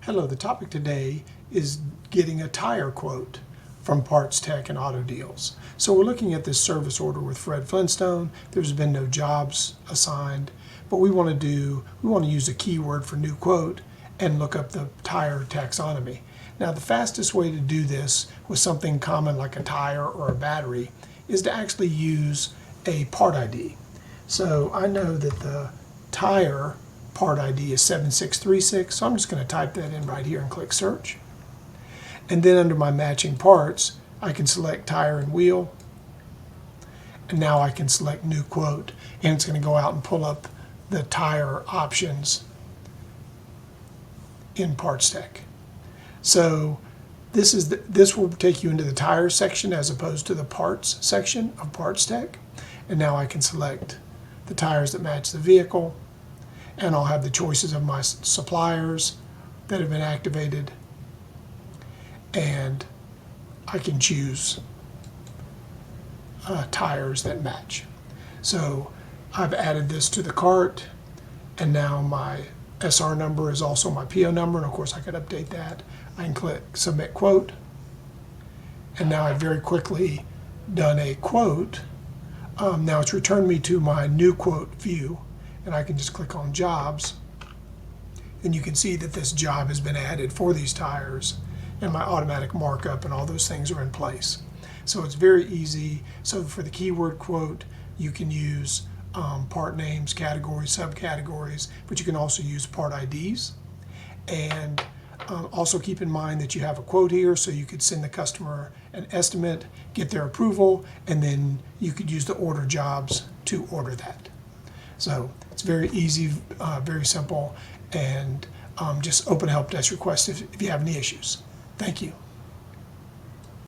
Hello, the topic today is getting a tire quote from PartsTech and Autodeals. So we're looking at this service order with Fred Flintstone. There's been no jobs assigned, but we want to use a keyword for new quote and look up the tire taxonomy. Now the fastest way to do this with something common like a tire or a battery is to actually use a part ID. So I know that the tire part ID is 7636, so I'm just going to type that in right here and click search. And then under my matching parts, I can select tire and wheel. And now I can select new quote, and it's going to go out and pull up the tire options in PartsTech. So this will take you into the tire section as opposed to the parts section of PartsTech. And now I can select the tires that match the vehicle, and I'll have the choices of my suppliers that have been activated, and I can choose tires that match. So I've added this to the cart, and now my SR number is also my PO number, and of course I could update that. I can click submit quote, and now I've very quickly done a quote. Now it's returned me to my new quote view, and I can just click on jobs, and you can see that this job has been added for these tires, and my automatic markup and all those things are in place. So it's very easy. So for the keyword quote, you can use part names, categories, subcategories, but you can also use part IDs. And also keep in mind that you have a quote here, so you could send the customer an estimate, get their approval, and then you could use the order jobs to order that. So it's very easy, very simple, and just open a help desk request if you have any issues. Thank you.